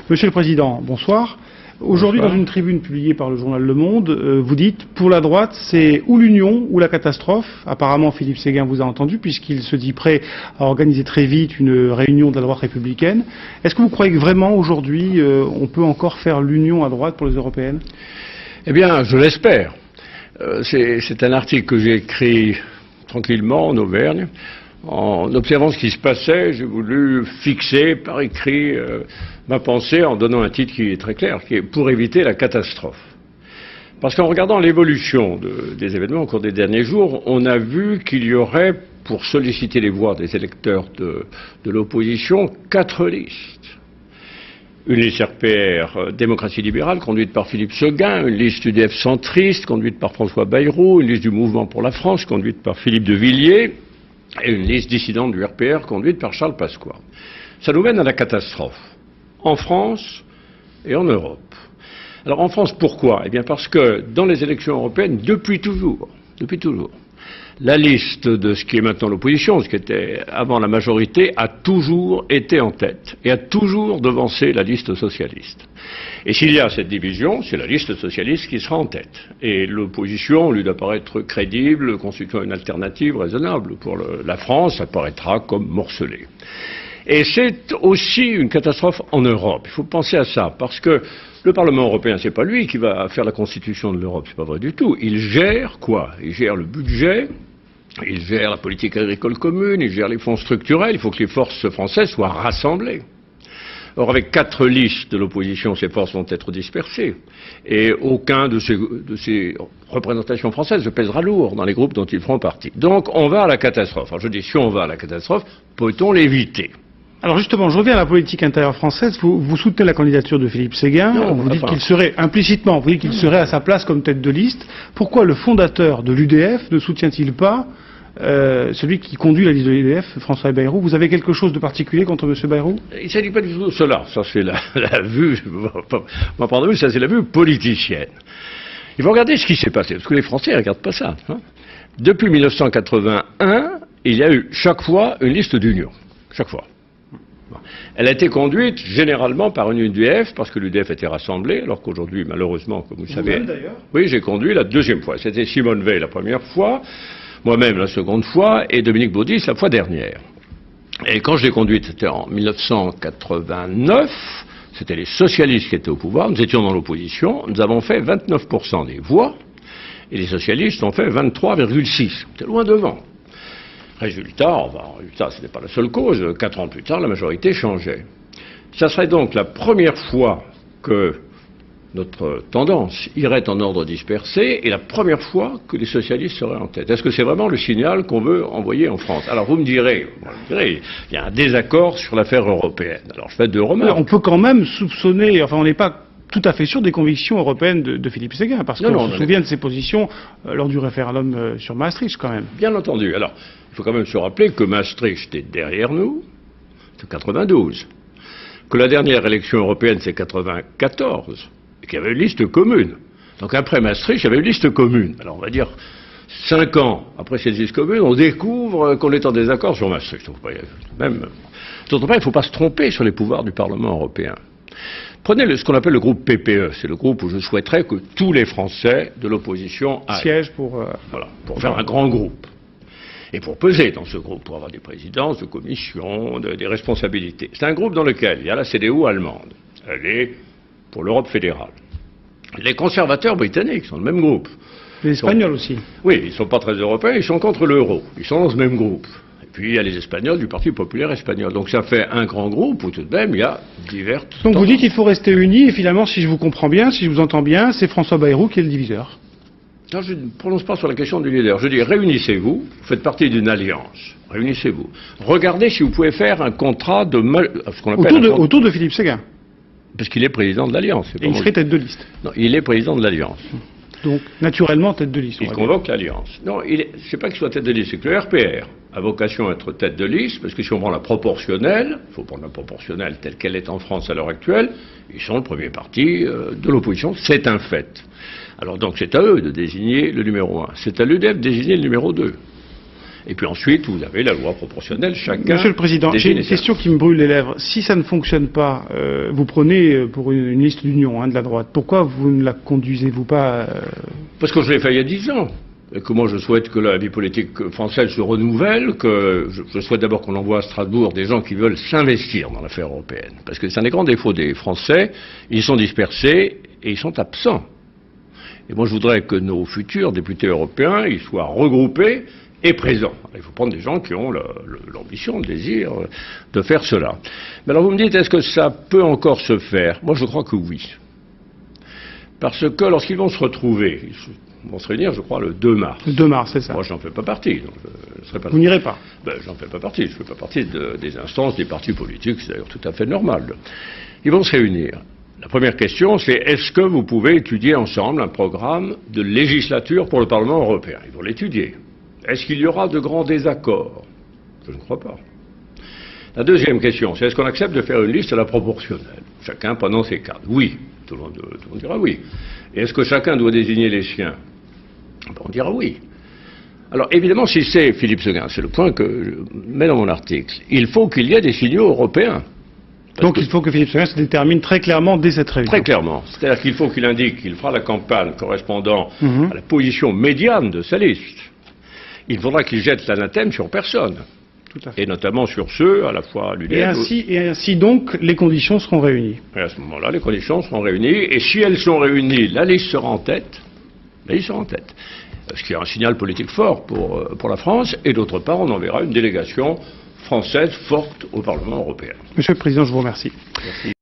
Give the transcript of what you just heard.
Monsieur le Président, bonsoir. Aujourd'hui, dans une tribune publiée par le journal Le Monde, vous dites « Pour la droite, c'est ou l'union ou la catastrophe ». Apparemment, Philippe Séguin vous a entendu, puisqu'il se dit prêt à organiser très vite une réunion de la droite républicaine. Est-ce que vous croyez que vraiment, aujourd'hui, on peut encore faire l'union à droite pour les européennes? Eh bien, je l'espère. C'est un article que j'ai écrit tranquillement en Auvergne. En observant ce qui se passait, j'ai voulu fixer par écrit ma pensée en donnant un titre qui est très clair, qui est « Pour éviter la catastrophe ». Parce qu'en regardant l'évolution des événements au cours des derniers jours, on a vu qu'il y aurait, pour solliciter les voix des électeurs de l'opposition, 4 listes. Une liste RPR démocratie libérale conduite par Philippe Séguin, une liste UDF centriste conduite par François Bayrou, une liste du Mouvement pour la France conduite par Philippe de Villiers, et une liste dissidente du RPR conduite par Charles Pasqua. Ça nous mène à la catastrophe, en France et en Europe. Alors en France, pourquoi? Eh bien parce que dans les élections européennes, depuis toujours, la liste de ce qui est maintenant l'opposition, ce qui était avant la majorité, a toujours été en tête et a toujours devancé la liste socialiste. Et s'il y a cette division, c'est la liste socialiste qui sera en tête. Et l'opposition, au lieu d'apparaître crédible, constituant une alternative raisonnable pour la France, apparaîtra comme morcelée. Et c'est aussi une catastrophe en Europe. Il faut penser à ça, parce que le Parlement européen, c'est pas lui qui va faire la constitution de l'Europe, c'est pas vrai du tout. Il gère quoi? Il gère le budget, il gère la politique agricole commune, il gère les fonds structurels, il faut que les forces françaises soient rassemblées. Or, avec 4 listes de l'opposition, ces forces vont être dispersées. Et aucun de ces représentations françaises ne pèsera lourd dans les groupes dont ils feront partie. Donc, on va à la catastrophe. Alors, je dis, si on va à la catastrophe, peut-on l'éviter? Alors justement, je reviens à la politique intérieure française. Vous soutenez la candidature de Philippe Séguin. Non, vous dites qu'il serait, implicitement, vous dites qu'il serait à sa place comme tête de liste. Pourquoi le fondateur de l'UDF ne soutient-il pas celui qui conduit la liste de l'UDF, François Bayrou? Vous avez quelque chose de particulier contre M. Bayrou? Il ne s'agit pas du tout de cela. Ça, c'est la vue, pardonnez-moi, ça c'est la vue politicienne. Il faut regarder ce qui s'est passé, parce que les Français ne regardent pas ça. Hein. Depuis 1981, il y a eu chaque fois une liste d'union. Chaque fois. Elle a été conduite généralement par une UDF, parce que l'UDF était rassemblée, alors qu'aujourd'hui, malheureusement, comme vous le savez... Oui, j'ai conduit la 2e fois. C'était Simone Veil la première fois, moi-même la 2e fois, et Dominique Baudis la fois dernière. Et quand je l'ai conduite, c'était en 1989, c'était les socialistes qui étaient au pouvoir, nous étions dans l'opposition, nous avons fait 29% des voix, et les socialistes ont fait 23,6%. C'était loin devant. Résultat, ce n'est pas la seule cause, 4 ans plus tard, la majorité changeait. Ça serait donc la première fois que notre tendance irait en ordre dispersé et la première fois que les socialistes seraient en tête. Est-ce que c'est vraiment le signal qu'on veut envoyer en France? Alors vous me direz, il y a un désaccord sur l'affaire européenne. Alors je fais 2 remarques. On peut quand même soupçonner, enfin on n'est pas tout à fait sûr des convictions européennes de Philippe Séguin, parce qu'on se souvient de ses positions lors du référendum sur Maastricht quand même. Bien entendu. Alors, il faut quand même se rappeler que Maastricht est derrière nous, c'est 92. Que la dernière élection européenne, c'est 94, et qu'il y avait une liste commune. Donc après Maastricht, il y avait une liste commune. Alors on va dire, 5 ans après cette liste commune, on découvre qu'on est en désaccord sur Maastricht. D'autre part, il ne faut pas se tromper sur les pouvoirs du Parlement européen. Prenez ce qu'on appelle le groupe PPE, c'est le groupe où je souhaiterais que tous les Français de l'opposition siègent pour faire un grand groupe. Et pour peser dans ce groupe, pour avoir des présidences, de commissions, des responsabilités. C'est un groupe dans lequel il y a la CDU allemande, elle est pour l'Europe fédérale. Les conservateurs britanniques sont dans le même groupe. Les Espagnols aussi. Oui, ils ne sont pas très européens, ils sont contre l'euro, ils sont dans ce même groupe. Puis il y a les Espagnols du Parti populaire espagnol. Donc ça fait un grand groupe où tout de même il y a divers... Donc vous dites qu'il faut rester unis et finalement, si je vous comprends bien, si je vous entends bien, c'est François Bayrou qui est le diviseur. Non, je ne prononce pas sur la question du leader. Je dis réunissez-vous, vous faites partie d'une alliance. Réunissez-vous. Regardez si vous pouvez faire un contrat de... ce qu'on appelle autour de Philippe Séguin. Parce qu'il est président de l'alliance. Et il serait tête de liste. Non, il est président de l'alliance. Donc, naturellement, tête de liste. Il convoque l'alliance. Non, c'est pas qu'il soit tête de liste, c'est que le RPR a vocation à être tête de liste, parce que si on prend la proportionnelle, il faut prendre la proportionnelle telle qu'elle est en France à l'heure actuelle, ils sont le premier parti de l'opposition, c'est un fait. Alors donc c'est à eux de désigner le numéro 1. C'est à l'UDF de désigner le numéro 2. Et puis ensuite, vous avez la loi proportionnelle, chacun... Monsieur le Président, j'ai une question qui me brûle les lèvres. Si ça ne fonctionne pas, vous prenez pour une liste d'union de la droite. Pourquoi vous ne la conduisez-vous pas Parce que je l'ai fait il y a 10 ans. Et que moi je souhaite que la vie politique française se renouvelle, que je souhaite d'abord qu'on envoie à Strasbourg des gens qui veulent s'investir dans l'affaire européenne. Parce que c'est un des grands défauts des Français, ils sont dispersés et ils sont absents. Et moi je voudrais que nos futurs députés européens, ils soient regroupés et présents. Il faut prendre des gens qui ont l'ambition, le désir de faire cela. Mais alors vous me dites, est-ce que ça peut encore se faire? Moi je crois que oui. Parce que lorsqu'ils vont se retrouver, ils vont se réunir, je crois, le 2 mars. Le 2 mars, c'est ça. Moi, je n'en fais pas partie. Donc je serai pas Vous n'irez pas? Ben, j'en fais pas partie. Je ne fais pas partie des instances, des partis politiques. C'est d'ailleurs tout à fait normal. Ils vont se réunir. La première question, c'est est-ce que vous pouvez étudier ensemble un programme de législature pour le Parlement européen? Ils vont l'étudier. Est-ce qu'il y aura de grands désaccords? Je ne crois pas. La deuxième question, c'est est-ce qu'on accepte de faire une liste à la proportionnelle? Chacun prenant ses cartes. Oui. Tout le monde dira oui. Et est-ce que chacun doit désigner les siens? On dira oui. Alors évidemment, si c'est Philippe Séguin, c'est le point que je mets dans mon article, il faut qu'il y ait des signaux européens. Donc il faut que Philippe Séguin se détermine très clairement dès cette réunion. Très clairement. C'est-à-dire qu'il faut qu'il indique qu'il fera la campagne correspondant à la position médiane de sa liste. Il faudra qu'il jette l'anathème sur personne. Tout à fait. Et notamment sur ceux, à la fois l'UDF... Et ainsi donc, les conditions seront réunies. Et à ce moment-là, les conditions seront réunies. Et si elles sont réunies, la liste sera en tête. La liste sera en tête. Ce qui est un signal politique fort pour la France. Et d'autre part, on enverra une délégation française forte au Parlement européen. Monsieur le Président, je vous remercie. Merci.